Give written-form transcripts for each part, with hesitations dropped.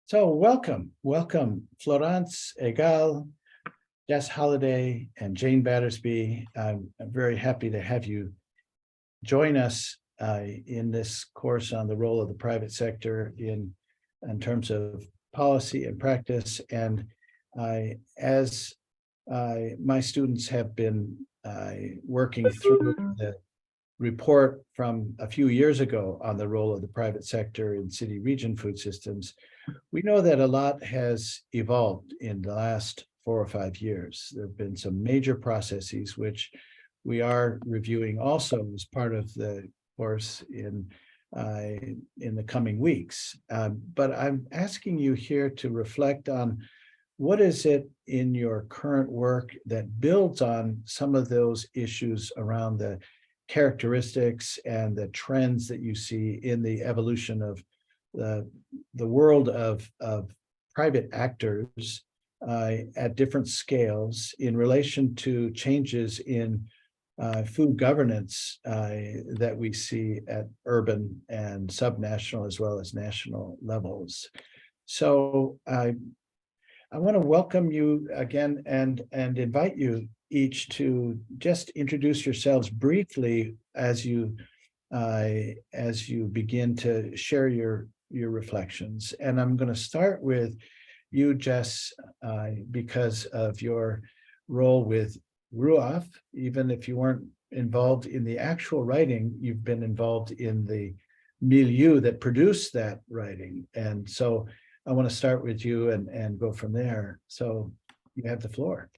So welcome, Florence Egal, Jess Holliday, and Jane Battersby. I'm very happy to have you join us in this course on the role of the private sector in terms of policy and practice. And as my students have been working through the report from a few years ago on the role of the private sector in city region food systems, we know that a lot has evolved in the last 4 or 5 years. There have been some major processes which we are reviewing also as part of the course in the coming weeks. But I'm asking you here to reflect on what is it in your current work that builds on some of those issues around the characteristics and the trends that you see in the evolution of the world of private actors at different scales in relation to changes in food governance that we see at urban and subnational as well as national levels. So I want to welcome you again and invite you each to just introduce yourselves briefly as you begin to share your reflections. And I'm going to start with you, Jess, because of your role with Ruaf. Even if you weren't involved in the actual writing, you've been involved in the milieu that produced that writing. And so I want to start with you and go from there. So you have the floor.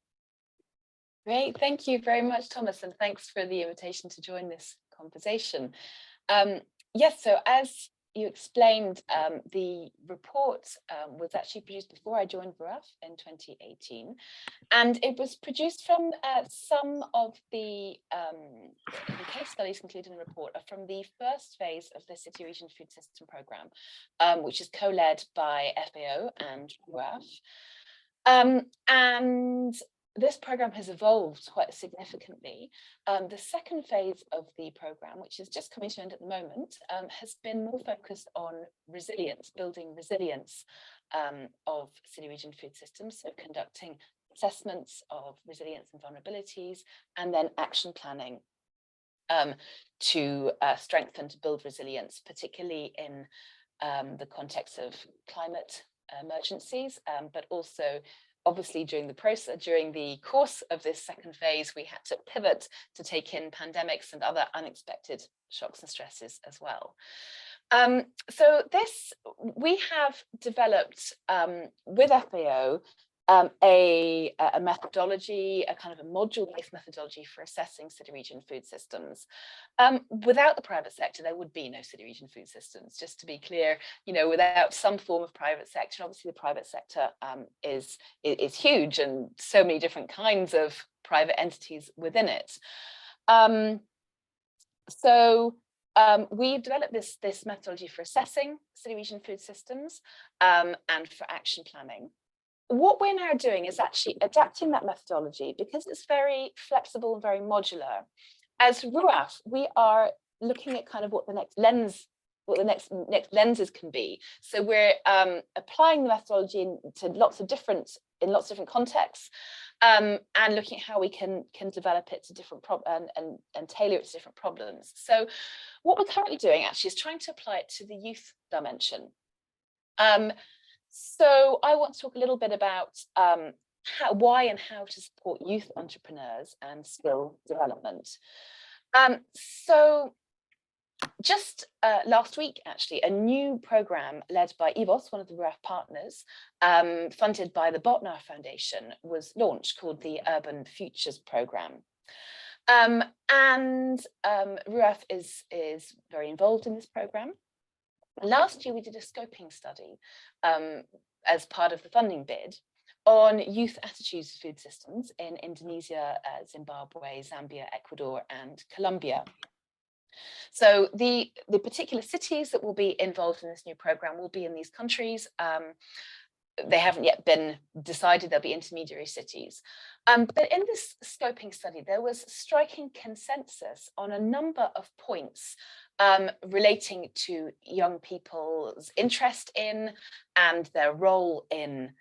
Great, thank you very much, Thomas, and thanks for the invitation to join this conversation. Yes, so as you explained, the report was actually produced before I joined VRUF in 2018, and it was produced from some of the case studies included in the report are from the first phase of the City Region Food System Programme, which is co-led by FAO and VRUF. And this programme has evolved quite significantly. The second phase of the programme, which is just coming to an end at the moment, has been more focused on resilience, building resilience of city region food systems, so conducting assessments of resilience and vulnerabilities, and then action planning to strengthen, to build resilience, particularly in the context of climate emergencies, but also obviously during the course of this second phase, we had to pivot to take in pandemics and other unexpected shocks and stresses as well. So we have developed with FAO a methodology, a kind of a module-based methodology for assessing city region food systems. Without the private sector, there would be no city region food systems, just to be clear. You know, without some form of private sector, obviously the private sector is huge, and so many different kinds of private entities within it. We've developed this methodology for assessing city region food systems and for action planning. What we're now doing is actually adapting that methodology because it's very flexible and very modular. As RUAF, we are looking at kind of what the next next lenses can be. So we're applying the methodology in lots of different contexts, and looking at how we can develop it to different and tailor it to different problems. So what we're currently doing actually is trying to apply it to the youth dimension. So I want to talk a little bit about why and how to support youth entrepreneurs and skill development. So just last week, actually, a new program led by EVOS, one of the RUAF partners, funded by the Botnar Foundation, was launched called the Urban Futures Programme. RUAF is very involved in this programme. Last year, we did a scoping study as part of the funding bid on youth attitudes to food systems in Indonesia, Zimbabwe, Zambia, Ecuador, and Colombia. So the particular cities that will be involved in this new program will be in these countries. They haven't yet been decided, they'll be intermediary cities. But in this scoping study, there was striking consensus on a number of points relating to young people's interest in and their role in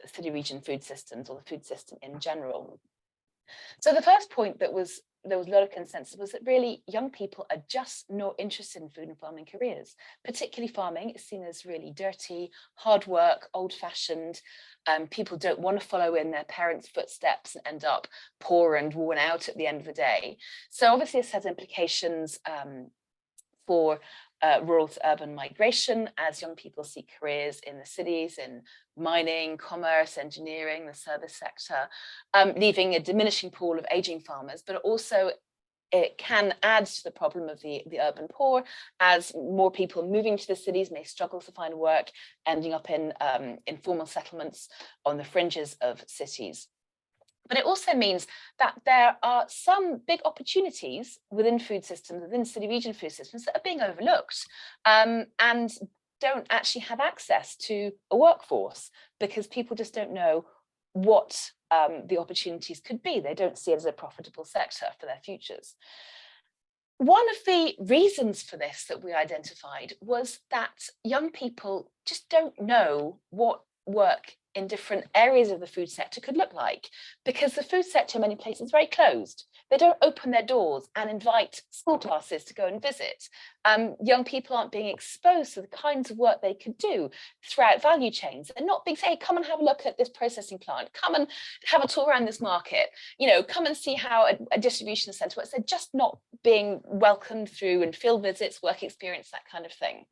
city region food systems, or the food system in general. So the first point there was a lot of consensus was that really young people are just not interested in food and farming careers. Particularly farming is seen as really dirty, hard work, old-fashioned. People don't want to follow in their parents' footsteps and end up poor and worn out at the end of the day. So obviously this has implications for rural to urban migration, as young people seek careers in the cities, in mining, commerce, engineering, the service sector, leaving a diminishing pool of aging farmers, but also it can add to the problem of the urban poor, as more people moving to the cities may struggle to find work, ending up in informal settlements on the fringes of cities. But it also means that there are some big opportunities within food systems, within city region food systems, that are being overlooked and don't actually have access to a workforce, because people just don't know what the opportunities could be. They don't see it as a profitable sector for their futures. One of the reasons for this that we identified was that young people just don't know what work in different areas of the food sector could look like, because the food sector in many places is very closed. They don't open their doors and invite school classes to go and visit. Young people aren't being exposed to the kinds of work they could do throughout value chains. They're not being said, hey, come and have a look at this processing plant, come and have a tour around this market, come and see how a distribution centre works. They're just not being welcomed through and field visits, work experience, that kind of thing.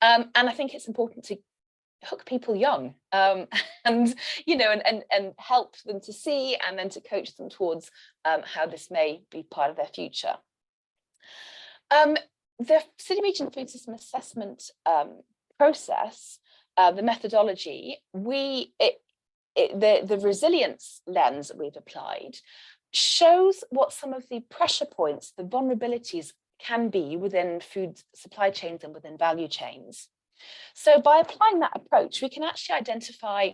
And I think it's important to hook people young and help them to see, and then to coach them towards how this may be part of their future. The city region food system assessment process, the methodology, the resilience lens that we've applied shows what some of the pressure points, the vulnerabilities can be within food supply chains and within value chains. So by applying that approach, we can actually identify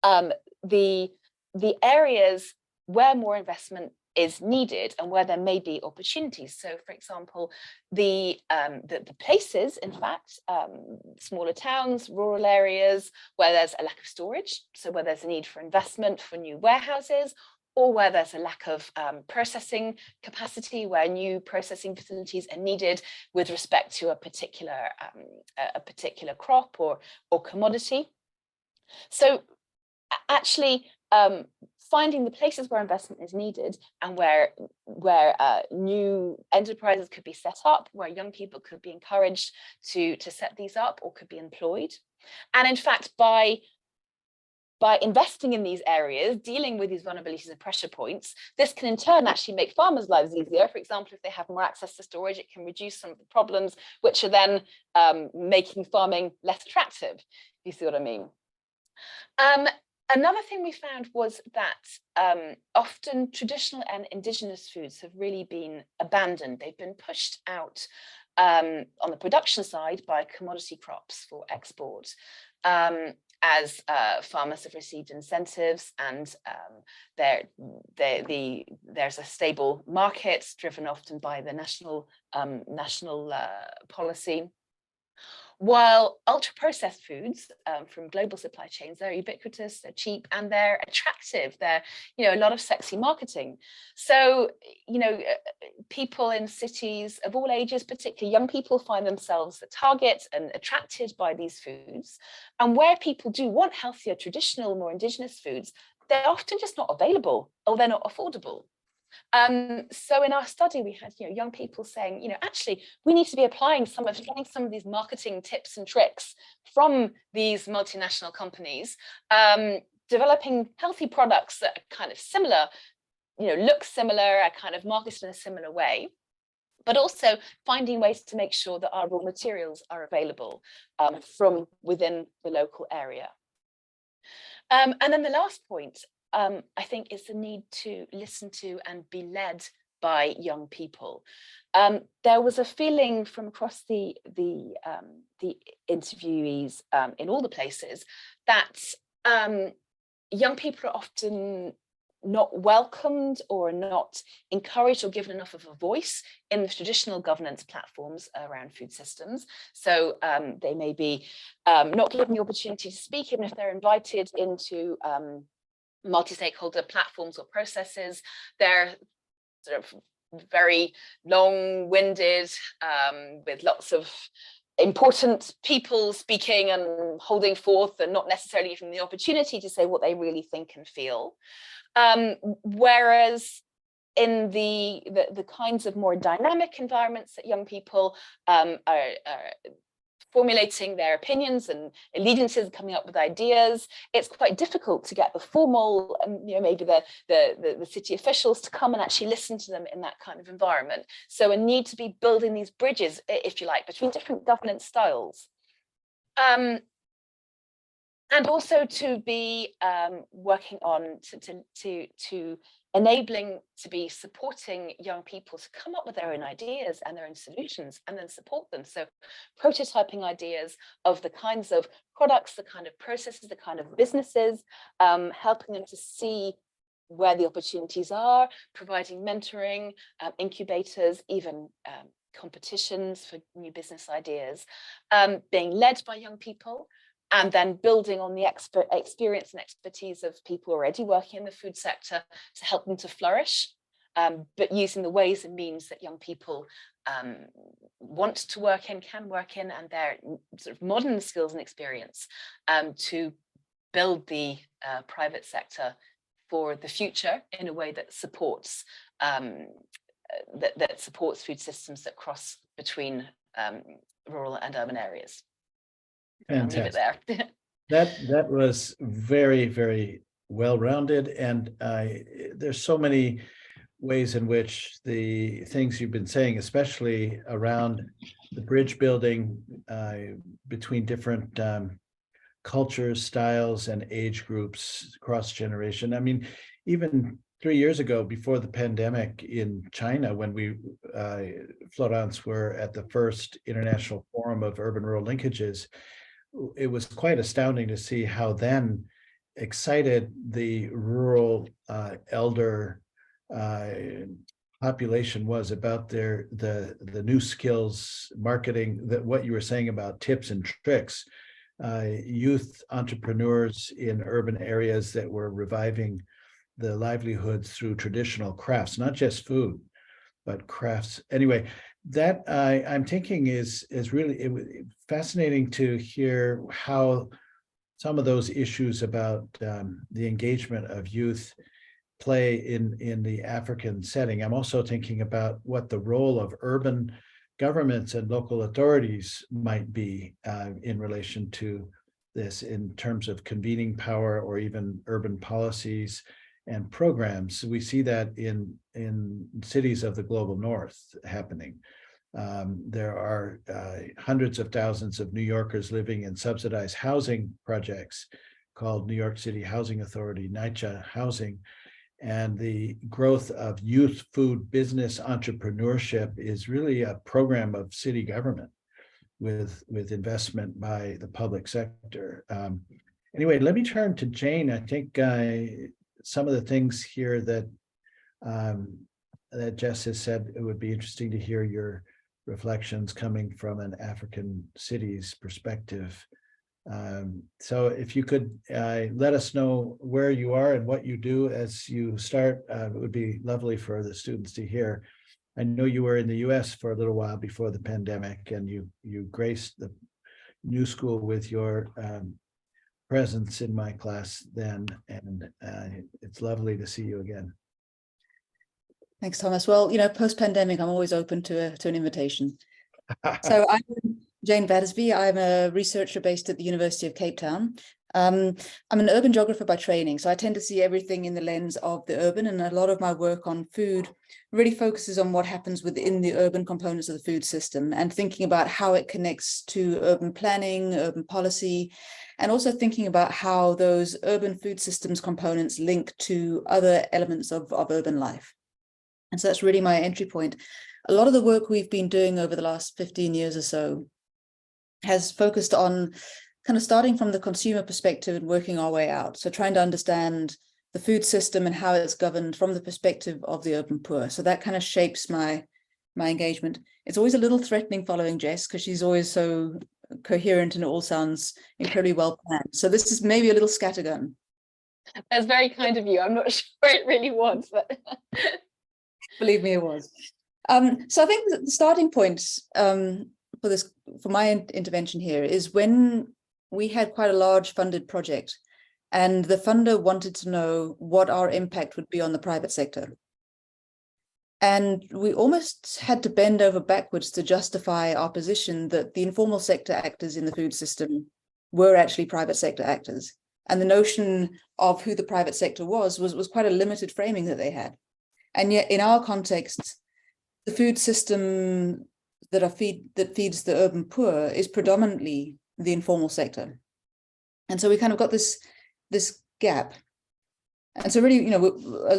the areas where more investment is needed and where there may be opportunities. So, for example, the places, in fact, smaller towns, rural areas where there's a lack of storage, so where there's a need for investment for new warehouses, or where there's a lack of processing capacity, where new processing facilities are needed with respect to a particular crop or commodity. So actually finding the places where investment is needed and where new enterprises could be set up, where young people could be encouraged to set these up or could be employed. And in fact, by investing in these areas, dealing with these vulnerabilities and pressure points, this can in turn actually make farmers' lives easier. For example, if they have more access to storage, it can reduce some of the problems, which are then making farming less attractive, if you see what I mean. Another thing we found was that often traditional and indigenous foods have really been abandoned. They've been pushed out on the production side by commodity crops for export. As farmers have received incentives and there's a stable market driven often by the national policy. While ultra-processed foods from global supply chains, they're ubiquitous, they're cheap, and they're attractive. They're, a lot of sexy marketing. So, people in cities of all ages, particularly young people, find themselves the target and attracted by these foods. And where people do want healthier, traditional, more indigenous foods, they're often just not available, or they're not affordable. So in our study, we had young people saying, actually, we need to be applying getting some of these marketing tips and tricks from these multinational companies, developing healthy products that are kind of similar, look similar, are kind of marketed in a similar way, but also finding ways to make sure that our raw materials are available from within the local area. And then the last point, I think, is the need to listen to and be led by young people. There was a feeling from across the interviewees in all the places that young people are often not welcomed or not encouraged or given enough of a voice in the traditional governance platforms around food systems. So they may be not given the opportunity to speak, even if they're invited into multi-stakeholder platforms or processes. They're sort of very long-winded, with lots of important people speaking and holding forth, and not necessarily given the opportunity to say what they really think and feel. Whereas in the kinds of more dynamic environments that young people are formulating their opinions and allegiances, coming up with ideas, it's quite difficult to get the formal and maybe the city officials to come and actually listen to them in that kind of environment. So a need to be building these bridges, if you like, between different governance styles. And also to be working on to enabling, to be supporting young people to come up with their own ideas and their own solutions, and then support them. So prototyping ideas of the kinds of products, the kind of processes, the kind of businesses, helping them to see where the opportunities are, providing mentoring, incubators, even competitions for new business ideas, being led by young people, and then building on the experience and expertise of people already working in the food sector to help them to flourish, but using the ways and means that young people want to work in, can work in, and their sort of modern skills and experience to build the private sector for the future in a way that supports that supports food systems that cross between rural and urban areas. Fantastic. I'll leave it there. That was very, very well-rounded, and there's so many ways in which the things you've been saying, especially around the bridge building between different cultures, styles, and age groups across generation. I mean, even 3 years ago, before the pandemic in China, when we, Florence, were at the first International Forum of Urban-Rural Linkages, it was quite astounding to see how then excited the rural elder population was about the new skills, marketing, that what you were saying about tips and tricks, youth entrepreneurs in urban areas that were reviving the livelihoods through traditional crafts, not just food, but crafts. Anyway, that I'm thinking is really fascinating to hear how some of those issues about the engagement of youth play in the African setting. I'm also thinking about what the role of urban governments and local authorities might be in relation to this, in terms of convening power or even urban policies and programs. We see that in cities of the global north happening. There are hundreds of thousands of New Yorkers living in subsidized housing projects called New York City Housing Authority, NYCHA housing. And the growth of youth food business entrepreneurship is really a program of city government with investment by the public sector. Anyway, let me turn to Jane. I think some of the things here that that Jess has said, it would be interesting to hear your reflections coming from an African city's perspective. So if you could let us know where you are and what you do as you start, it would be lovely for the students to hear. I know you were in the US for a little while before the pandemic, and you graced the new school with your presence in my class then, and it's lovely to see you again. Thanks, Thomas. Well, post-pandemic, I'm always open to an invitation. So I'm Jane Battersby. I'm a researcher based at the University of Cape Town. I'm an urban geographer by training, so I tend to see everything in the lens of the urban, and a lot of my work on food really focuses on what happens within the urban components of the food system, and thinking about how it connects to urban planning, urban policy, and also thinking about how those urban food systems components link to other elements of urban life. And so that's really my entry point. A lot of the work we've been doing over the last 15 years or so has focused on kind of starting from the consumer perspective and working our way out. So trying to understand the food system and how it's governed from the perspective of the urban poor. So that kind of shapes my engagement. It's always a little threatening following Jess because she's always so coherent and it all sounds incredibly well planned. So this is maybe a little scattergun. That's very kind of you. I'm not sure it really was, but Believe me, it was. So I think that the starting point for my intervention here is when we had quite a large funded project and the funder wanted to know what our impact would be on the private sector. And we almost had to bend over backwards to justify our position that the informal sector actors in the food system were actually private sector actors. And the notion of who the private sector was quite a limited framing that they had. And yet in our context, the food system that feeds the urban poor is predominantly the informal sector. And so we kind of got this gap. And so really,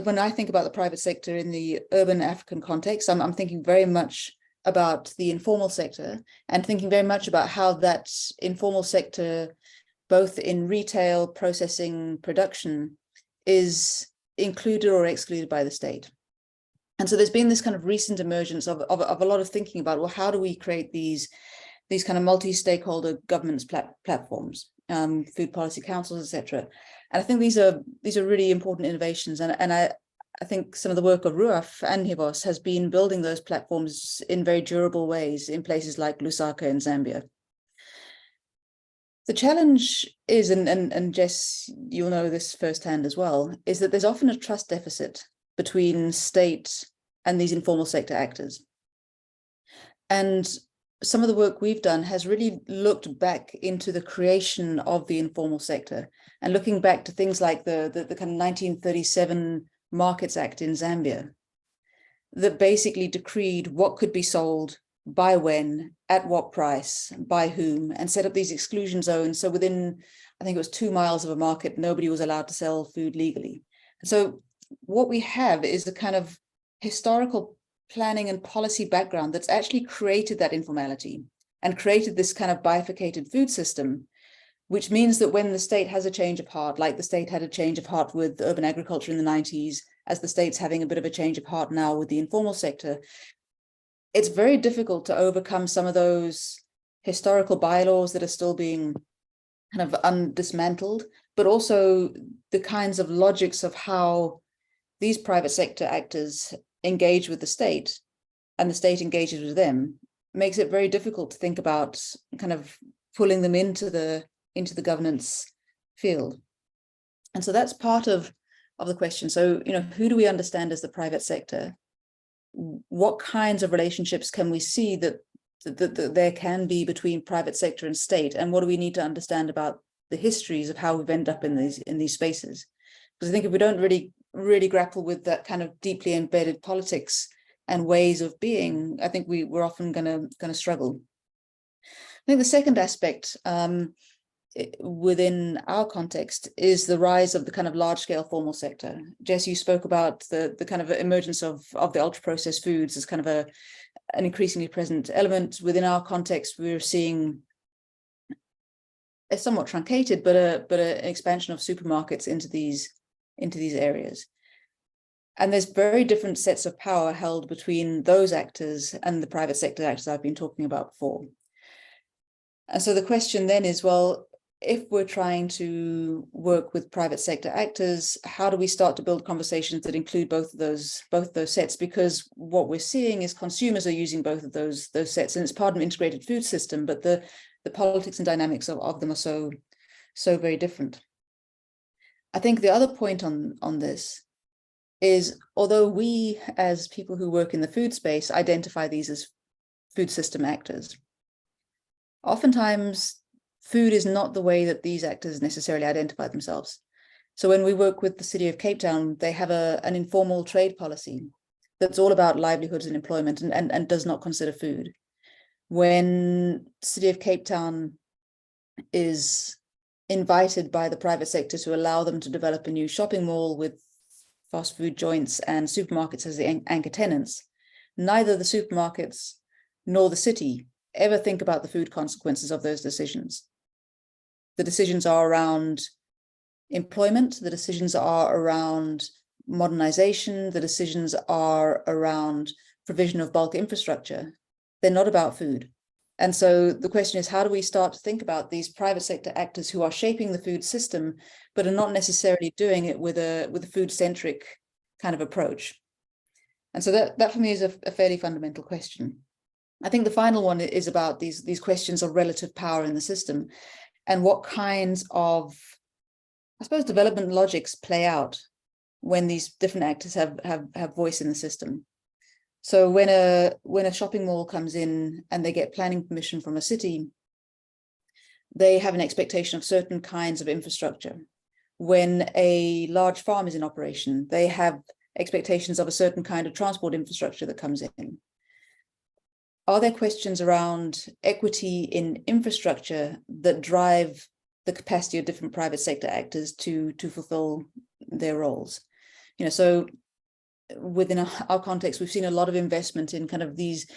when I think about the private sector in the urban African context, I'm thinking very much about the informal sector and thinking very much about how that informal sector, both in retail, processing, production, is included or excluded by the state. And so there's been this kind of recent emergence of a lot of thinking about, well, how do we create these kind of multi-stakeholder governance platforms, food policy councils, etc. And I think these are really important innovations. And I think some of the work of Ruaf and Hivos has been building those platforms in very durable ways in places like Lusaka in Zambia. The challenge is, and Jess, you'll know this firsthand as well, is that there's often a trust deficit between state and these informal sector actors. And some of the work we've done has really looked back into the creation of the informal sector and looking back to things like the kind of 1937 Markets Act in Zambia that basically decreed what could be sold, by when, at what price, by whom, and set up these exclusion zones. So within, I think it was 2 miles of a market, nobody was allowed to sell food legally. So what we have is a kind of historical planning and policy background that's actually created that informality and created this kind of bifurcated food system, which means that when the state has a change of heart, like the state had a change of heart with urban agriculture in the 90s, as the state's having a bit of a change of heart now with the informal sector, it's very difficult to overcome some of those historical bylaws that are still being kind of dismantled, but also the kinds of logics of how these private sector actors engage with the state and the state engages with them makes it very difficult to think about kind of pulling them into the governance field. And so that's part of the question. So, who do we understand as the private sector? What kinds of relationships can we see that there can be between private sector and state? And what do we need to understand about the histories of how we've ended up in these spaces? Because I think if we don't really grapple with that kind of deeply embedded politics and ways of being, I think we're often going to struggle. I think the second aspect within our context is the rise of the kind of large-scale formal sector. Jess, you spoke about the kind of emergence of the ultra-processed foods as kind of an increasingly present element. Within our context, we're seeing a somewhat truncated, but an expansion of supermarkets into these areas. And there's very different sets of power held between those actors and the private sector actors I've been talking about before. And so the question then is, well, if we're trying to work with private sector actors, how do we start to build conversations that include both those sets? Because what we're seeing is consumers are using both of those sets, and it's part of an integrated food system, but the politics and dynamics of them are so very different. I think the other point on this is, although we as people who work in the food space identify these as food system actors, oftentimes food is not the way that these actors necessarily identify themselves. So when we work with the City of Cape Town, they have an informal trade policy that's all about livelihoods and employment and does not consider food. When the City of Cape Town is invited by the private sector to allow them to develop a new shopping mall with fast food joints and supermarkets as the anchor tenants, neither the supermarkets nor the city ever think about the food consequences of those decisions. The decisions are around employment, the decisions are around modernization, the decisions are around provision of bulk infrastructure. They're not about food. And so the question is, how do we start to think about these private sector actors who are shaping the food system, but are not necessarily doing it with a food-centric kind of approach? And so that for me is a fairly fundamental question. I think the final one is about these questions of relative power in the system and what kinds of, I suppose, development logics play out when these different actors have voice in the system. So when a shopping mall comes in and they get planning permission from a city, they have an expectation of certain kinds of infrastructure. When a large farm is in operation, they have expectations of a certain kind of transport infrastructure that comes in. Are there questions around equity in infrastructure that drive the capacity of different private sector actors to fulfill their roles? You know, so within our context, we've seen a lot of investment in kind of these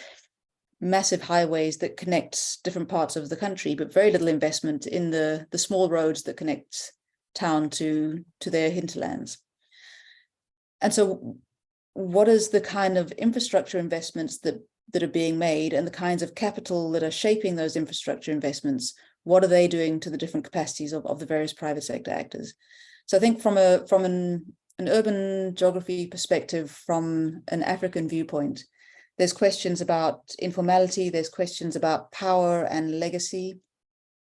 massive highways that connect different parts of the country, but very little investment in the small roads that connect town to their hinterlands. And so what is the kind of infrastructure investments that are being made and the kinds of capital that are shaping those infrastructure investments? What are they doing to the different capacities of the various private sector actors? So I think from an urban geography perspective, from an African viewpoint, there's questions about informality, there's questions about power and legacy,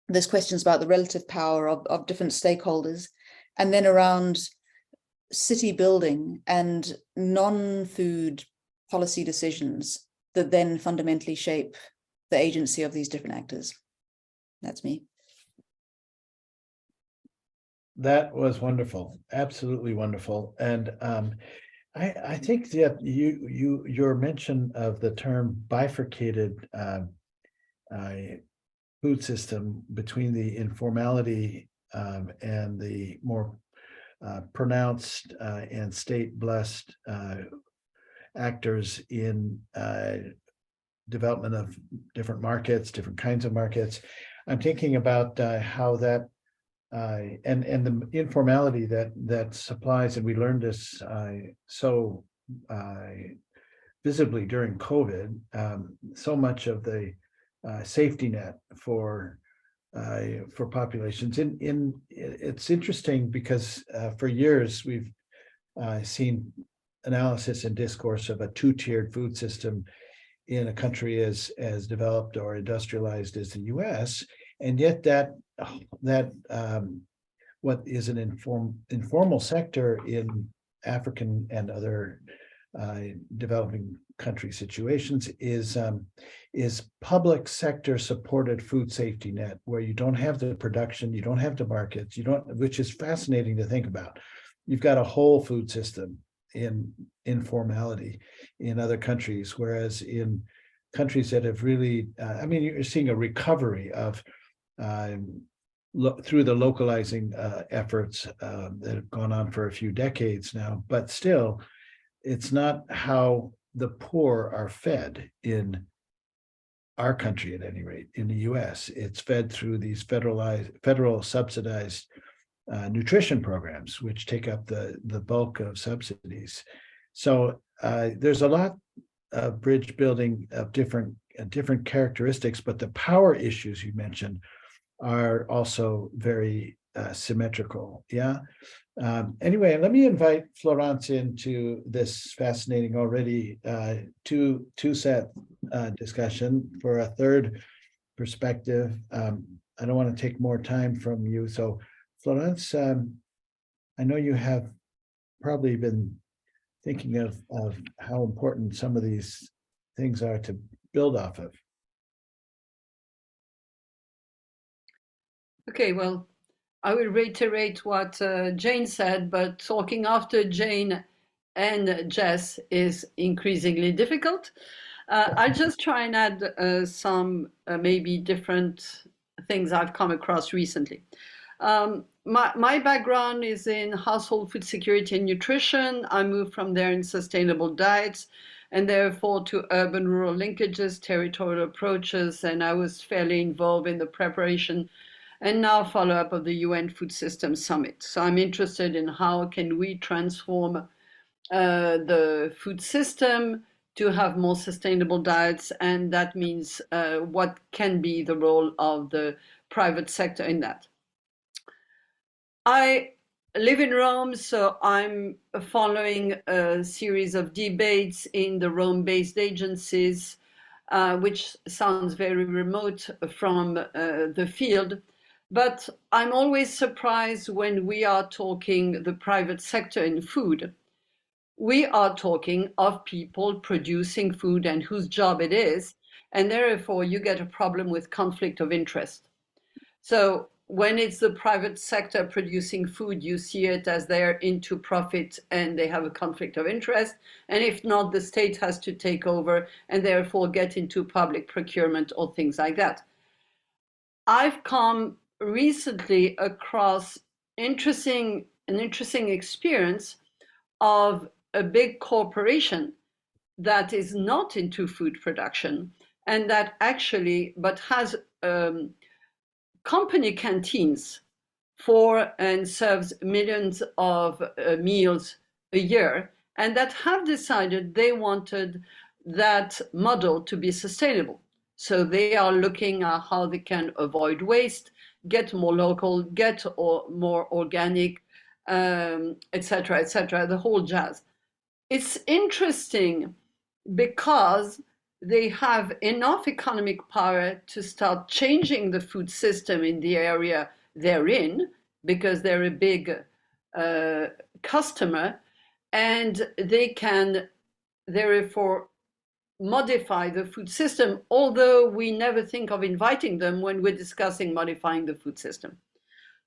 there's questions about the relative power of different stakeholders, and then around city building and non-food policy decisions that then fundamentally shape the agency of these different actors. That's me. That was wonderful, absolutely wonderful. And I think that your mention of the term bifurcated food system between the informality and the more pronounced and state-blessed actors in development of different markets, different kinds of markets. I'm thinking about how that and the informality that supplies, and we learned this so visibly during COVID, so much of the safety net for populations. It's interesting because for years we've seen analysis and discourse of a two-tiered food system in a country as developed or industrialized as the US, and yet that what is an informal sector in African and other developing country situations is public sector supported food safety net, where you don't have the production, you don't have the markets, which is fascinating to think about. You've got a whole food system in informality in other countries, whereas in countries that have really, you're seeing a recovery of through the localizing efforts that have gone on for a few decades now, but still, it's not how the poor are fed in our country, at any rate, in the US. It's fed through these federal subsidized nutrition programs, which take up the bulk of subsidies. So there's a lot of bridge building of different characteristics, but the power issues you mentioned are also very symmetrical. Yeah. Anyway, let me invite Florence into this fascinating already two-set discussion for a third perspective. I don't want to take more time from you. So Florence, I know you have probably been thinking of how important some of these things are to build off of. Okay, well, I will reiterate what Jane said, but talking after Jane and Jess is increasingly difficult. I'll just try and add some maybe different things I've come across recently. My background is in household food security and nutrition. I moved from there in sustainable diets and therefore to urban-rural linkages, territorial approaches, and I was fairly involved in the preparation and now follow-up of the UN Food Systems Summit. So I'm interested in how can we transform the food system to have more sustainable diets, and that means what can be the role of the private sector in that. I live in Rome, so I'm following a series of debates in the Rome-based agencies, which sounds very remote from the field. But I'm always surprised when we are talking the private sector in food. We are talking of people producing food and whose job it is, and therefore you get a problem with conflict of interest. So when it's the private sector producing food, you see it as they're into profit and they have a conflict of interest. And if not, the state has to take over and therefore get into public procurement or things like that. I've come recently across an interesting experience of a big corporation that is not into food production and that actually, but has company canteens for and serves millions of meals a year, and that have decided they wanted that model to be sustainable. So they are looking at how they can avoid waste, get more local, get more organic, et cetera, the whole jazz. It's interesting because they have enough economic power to start changing the food system in the area they're in, because they're a big customer, and they can therefore modify the food system, although we never think of inviting them when we're discussing modifying the food system.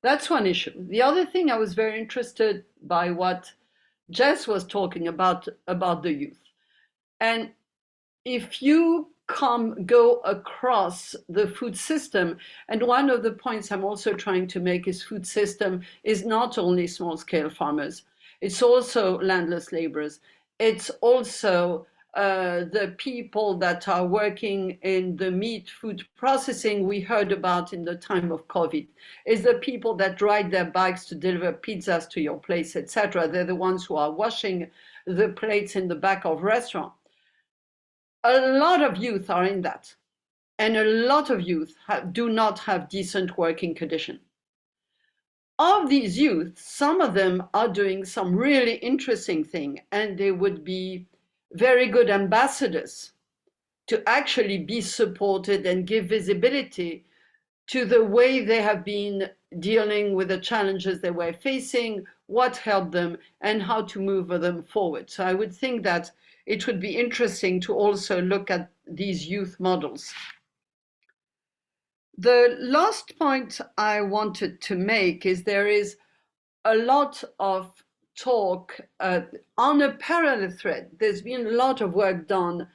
That's one issue. The other thing, I was very interested by what Jess was talking about the youth. And if you go across the food system, and one of the points I'm also trying to make is food system is not only small scale farmers, it's also landless laborers. It's also the people that are working in the meat food processing we heard about in the time of COVID. It's the people that ride their bikes to deliver pizzas to your place, etc. They're the ones who are washing the plates in the back of restaurants. A lot of youth are in that, and a lot of youth do not have decent working conditions. Of these youth, some of them are doing some really interesting thing, and they would be very good ambassadors to actually be supported and give visibility to the way they have been dealing with the challenges they were facing, what helped them, and how to move them forward. So I would think that it would be interesting to also look at these youth models. The last point I wanted to make is there is a lot of talk on a parallel thread. There's been a lot of work done,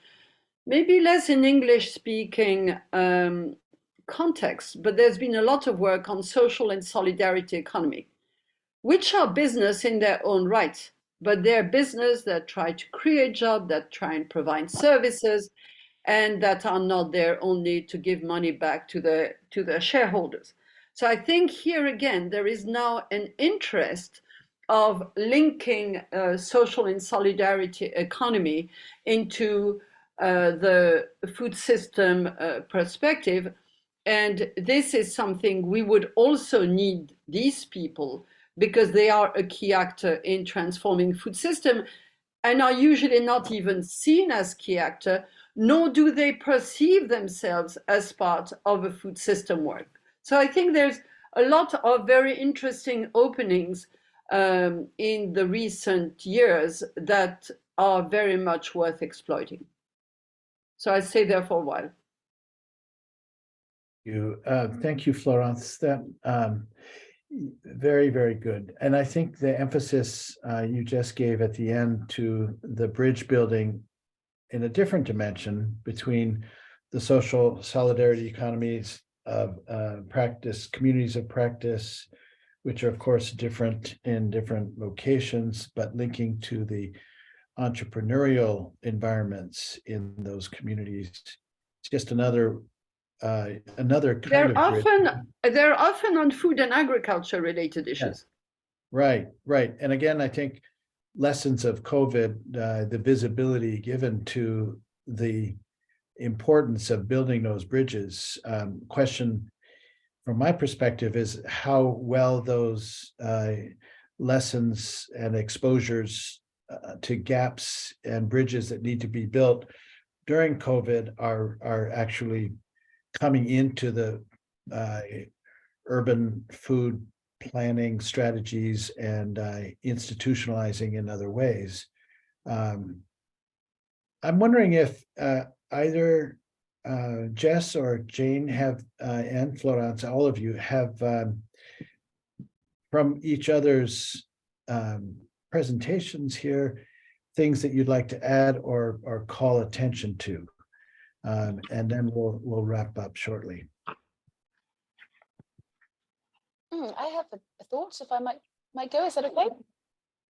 maybe less in English-speaking context, but there's been a lot of work on social and solidarity economy, which are business in their own right, but they're business that try to create jobs, that try and provide services, and that are not there only to give money back to their shareholders. So I think here again, there is now an interest of linking social and solidarity economy into the food system perspective. And this is something we would also need these people, because they are a key actor in transforming food system and are usually not even seen as key actor, nor do they perceive themselves as part of a food system work. So I think there's a lot of very interesting openings in the recent years that are very much worth exploiting. So I stay there for a while. Thank you, Florence. That very, very good. And I think the emphasis you just gave at the end to the bridge building in a different dimension between the social solidarity economies of practice, communities of practice, which are of course different in different locations, but linking to the entrepreneurial environments in those communities. It's just another another kind They're of bridge. often on food and agriculture related issues. Right, right. And again, I think lessons of COVID, the visibility given to the importance of building those bridges. Question from my perspective is how well those lessons and exposures to gaps and bridges that need to be built during COVID are actually coming into the urban food planning strategies and institutionalizing in other ways. I'm wondering if either Jess or Jane have, and Florence, all of you have from each other's presentations here, things that you'd like to add or call attention to. And then we'll wrap up shortly. I have a thought, if I might go. Is that okay?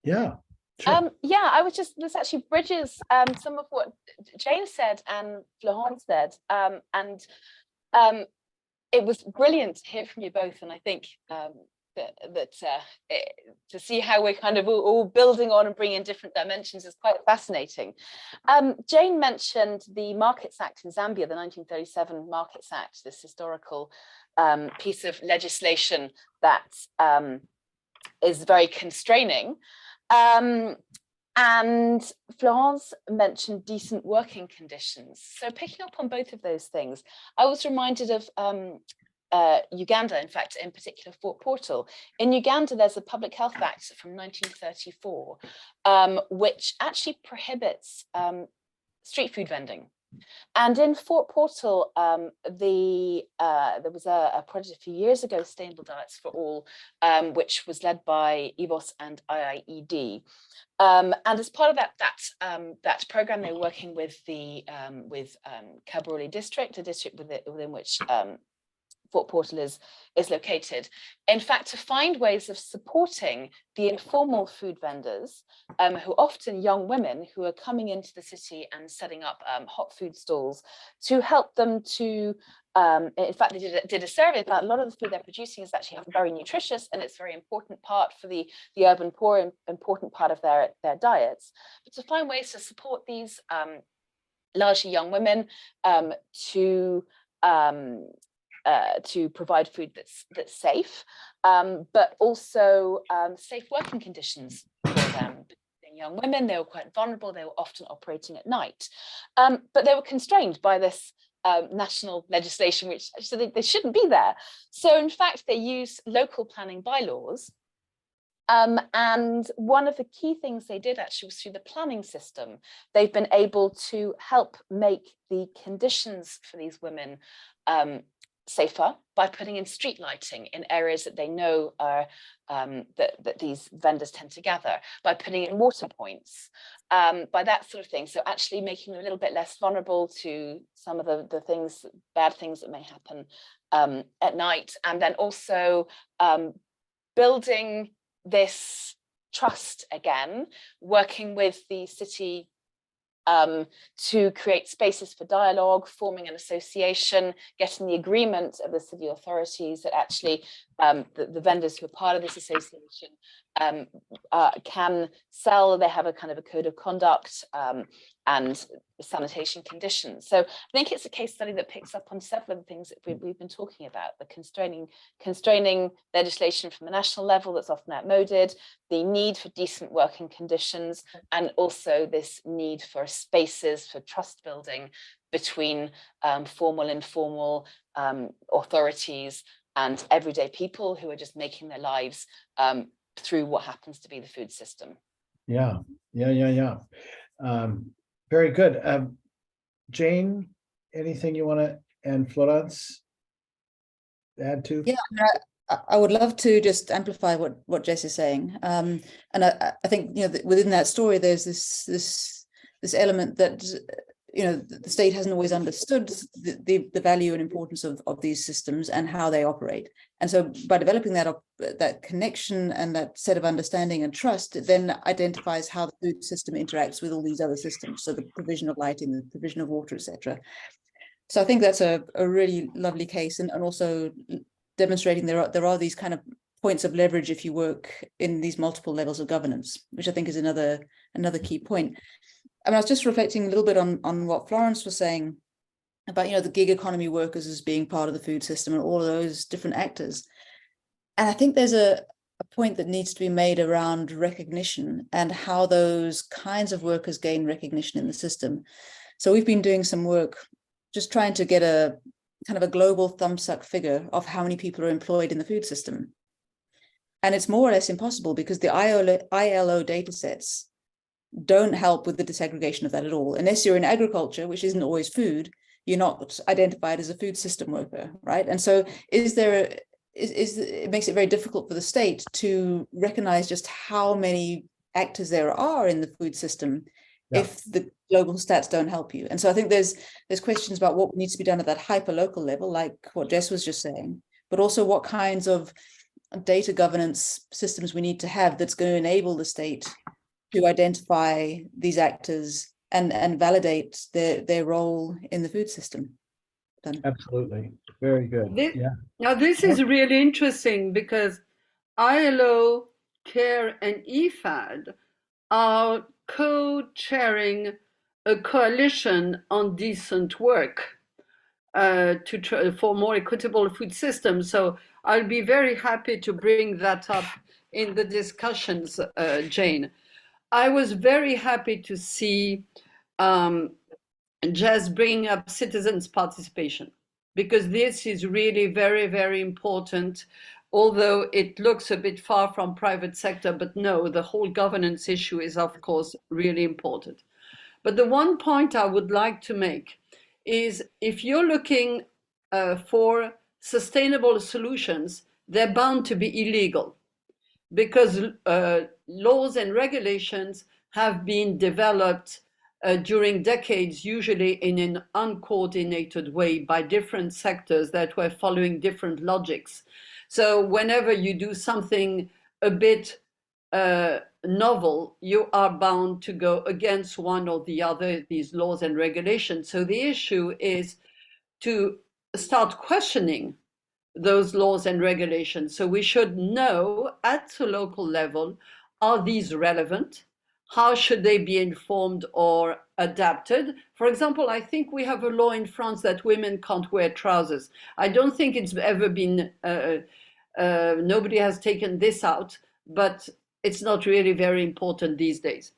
Yeah, sure. Yeah, there's actually bridges, some of what Jane said and Florence said, and it was brilliant to hear from you both, and I think to see how we're kind of all building on and bringing in different dimensions is quite fascinating. Jane mentioned the Markets Act in Zambia, the 1937 Markets Act, this historical piece of legislation that is very constraining. And Florence mentioned decent working conditions. So picking up on both of those things, I was reminded of Uganda, in fact, in particular Fort Portal. In Uganda, there's a Public Health Act from 1934, which actually prohibits street food vending. And in Fort Portal, there was a project a few years ago, Sustainable Diets for All, which was led by EBOS and IIED. And as part of that program, they were working with the Kabarole district, a district within which Fort Portal is located. In fact, to find ways of supporting the informal food vendors, who are often young women who are coming into the city and setting up hot food stalls, to help them to, in fact, they did a survey about a lot of the food they're producing is actually very nutritious, and it's a very important part for the urban poor, important part of their diets. But to find ways to support these largely young women to provide food that's safe, but also safe working conditions for them. Being young women, they were quite vulnerable. They were often operating at night, but they were constrained by this national legislation, which actually they shouldn't be there. So in fact, they use local planning bylaws. And one of the key things they did actually was through the planning system. They've been able to help make the conditions for these women safer by putting in street lighting in areas that they know are that these vendors tend to gather, by putting in water points, by that sort of thing. So actually making them a little bit less vulnerable to some of the bad things that may happen at night, and then also building this trust again, working with the city to create spaces for dialogue, forming an association, getting the agreement of the city authorities that actually the vendors who are part of this association can sell. They have a kind of a code of conduct and sanitation conditions. So I think it's a case study that picks up on several of the things that we've been talking about: the constraining legislation from the national level that's often outmoded, the need for decent working conditions, and also this need for spaces for trust building between formal, informal authorities and everyday people who are just making their lives through what happens to be the food system. Yeah. Very good. Jane, anything you want to, and Florence, add to? Yeah, I would love to just amplify what Jess is saying. And I think, you know, within that story, there's this element that, you know, the state hasn't always understood the value and importance of these systems and how they operate. And so by developing that connection and that set of understanding and trust, it then identifies how the food system interacts with all these other systems. So the provision of lighting, the provision of water, etc. So I think that's a really lovely case, and also demonstrating there are these kind of points of leverage if you work in these multiple levels of governance, which I think is another key point. I mean, I was just reflecting a little bit on what Florence was saying about, the gig economy workers as being part of the food system and all of those different actors. And I think there's a point that needs to be made around recognition and how those kinds of workers gain recognition in the system. So we've been doing some work just trying to get a kind of a global thumbsuck figure of how many people are employed in the food system. And it's more or less impossible because the ILO data sets don't help with the disaggregation of that at all. Unless you're in agriculture, which isn't always food, you're not identified as a food system worker, right? And so it makes it very difficult for the state to recognize just how many actors there are in the food system if the global stats don't help you. And so I think there's questions about what needs to be done at that hyper-local level, like what Jess was just saying, but also what kinds of data governance systems we need to have that's going to enable the state to identify these actors and validate their role in the food system. Done. Absolutely. Very good. Now, this is really interesting because ILO, CARE, and IFAD are co-chairing a coalition on decent work for more equitable food systems. So I'll be very happy to bring that up in the discussions, Jane. I was very happy to see Jess bringing up citizens' participation, because this is really very, very important, although it looks a bit far from private sector, but no, the whole governance issue is, of course, really important. But the one point I would like to make is if you're looking for sustainable solutions, they're bound to be illegal, because laws and regulations have been developed during decades, usually in an uncoordinated way by different sectors that were following different logics. So whenever you do something a bit novel, you are bound to go against one or the other, these laws and regulations. So the issue is to start questioning those laws and regulations. So we should know at the local level, are these relevant? How should they be informed or adapted? For example, I think we have a law in France that women can't wear trousers. I don't think it's ever been, nobody has taken this out, but it's not really very important these days.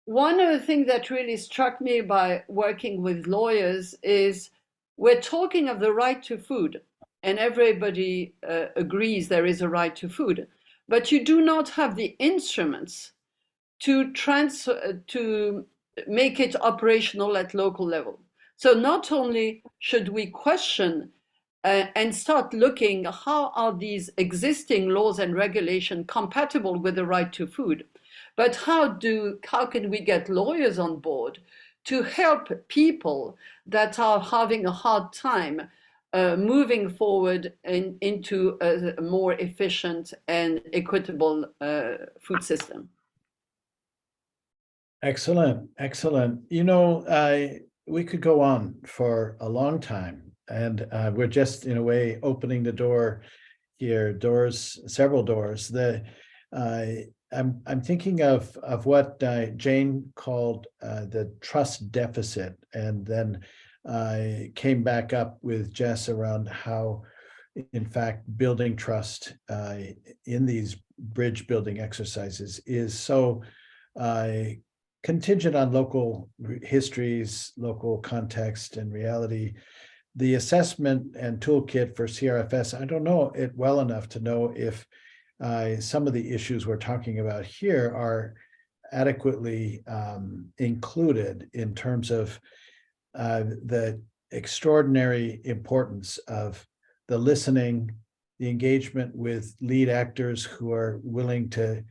One of the things that really struck me by working with lawyers is we're talking of the right to food, and everybody agrees there is a right to food, but you do not have the instruments to make it operational at local level. So not only should we question and start looking how are these existing laws and regulations compatible with the right to food, but how can we get lawyers on board to help people that are having a hard time moving forward into a more efficient and equitable food system. Excellent, excellent. We could go on for a long time, and we're just in a way opening the door here, several doors. I'm thinking of what Jane called the trust deficit, and then I came back up with Jess around how, in fact, building trust in these bridge building exercises is so contingent on local histories, local context and reality. The assessment and toolkit for CRFS, I don't know it well enough to know if some of the issues we're talking about here are adequately included in terms of the extraordinary importance of the listening, the engagement with lead actors who are willing to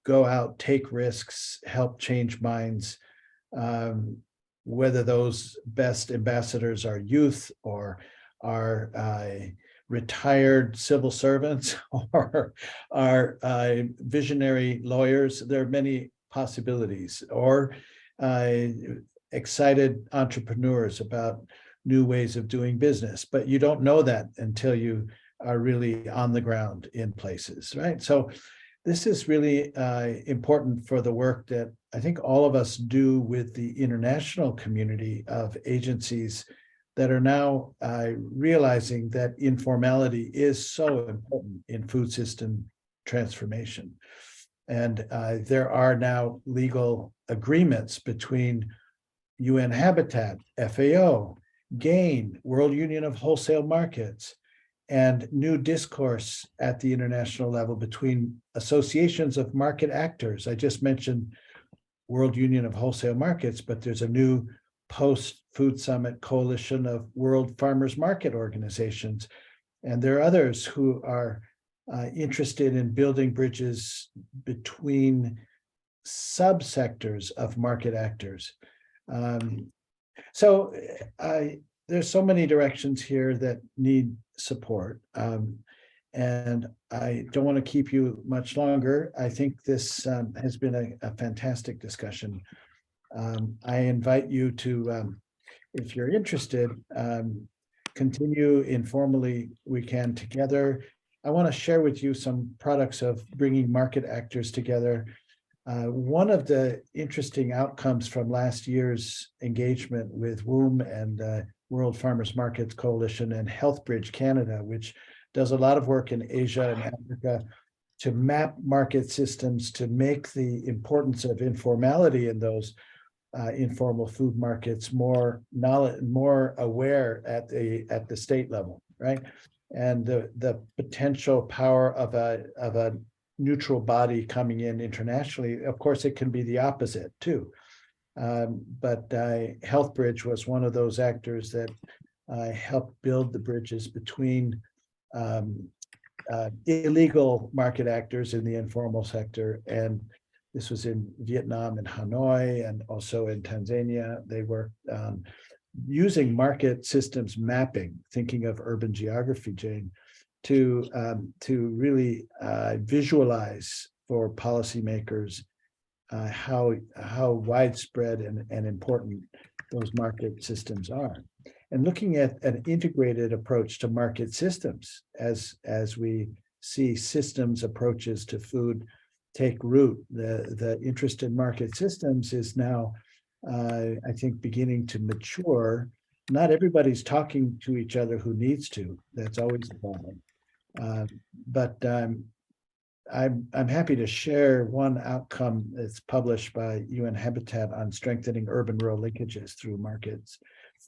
go out, take risks, help change minds, whether those best ambassadors are youth or are retired civil servants or are visionary lawyers. There are many possibilities, or excited entrepreneurs about new ways of doing business, but you don't know that until you are really on the ground in places, right? So this is really important for the work that I think all of us do with the international community of agencies that are now realizing that informality is so important in food system transformation. And there are now legal agreements between UN Habitat, FAO, GAIN, World Union of Wholesale Markets, and new discourse at the international level between associations of market actors. I just mentioned World Union of Wholesale Markets, but there's a new post-Food Summit coalition of World Farmers Market organizations. And there are others who are interested in building bridges between subsectors of market actors. So there's so many directions here that need support. And I don't want to keep you much longer. I think this has been a fantastic discussion. I invite you to, if you're interested, continue informally we can together. I want to share with you some products of bringing market actors together. One of the interesting outcomes from last year's engagement with WOOM and World Farmers Markets Coalition and HealthBridge Canada, which does a lot of work in Asia and Africa to map market systems, to make the importance of informality in those informal food markets more aware at the state level, right? And the potential power of a neutral body coming in internationally. Of course, it can be the opposite too. But HealthBridge was one of those actors that helped build the bridges between illegal market actors in the informal sector. And this was in Vietnam and Hanoi, and also in Tanzania. They worked using market systems mapping, thinking of urban geography, Jane, to really visualize for policymakers how widespread and important those market systems are. And looking at an integrated approach to market systems as we see systems approaches to food take root, the interest in market systems is now, I think, beginning to mature. Not everybody's talking to each other who needs to. That's always the problem. But I'm happy to share one outcome that's published by UN Habitat on strengthening urban-rural linkages through markets,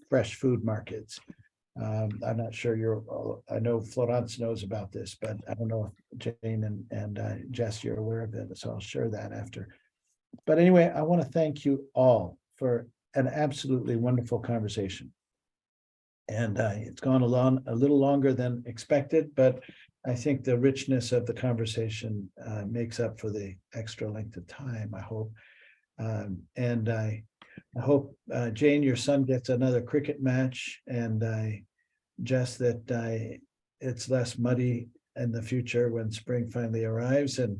fresh food markets. I'm not sure I know Florence knows about this, but I don't know if Jane and Jess, you're aware of it, so I'll share that after. But anyway, I want to thank you all for an absolutely wonderful conversation. And it's gone along a little longer than expected, but I think the richness of the conversation makes up for the extra length of time, I hope. And I hope, Jane, your son gets another cricket match, and Jess, that it's less muddy in the future when spring finally arrives. And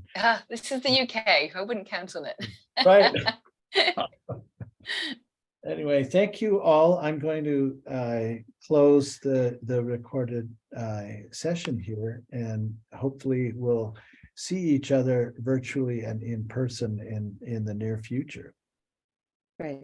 this is the UK. I wouldn't count on it. Right. Anyway, thank you all. I'm going to close the recorded session here, and hopefully we'll see each other virtually and in person in the near future. Great.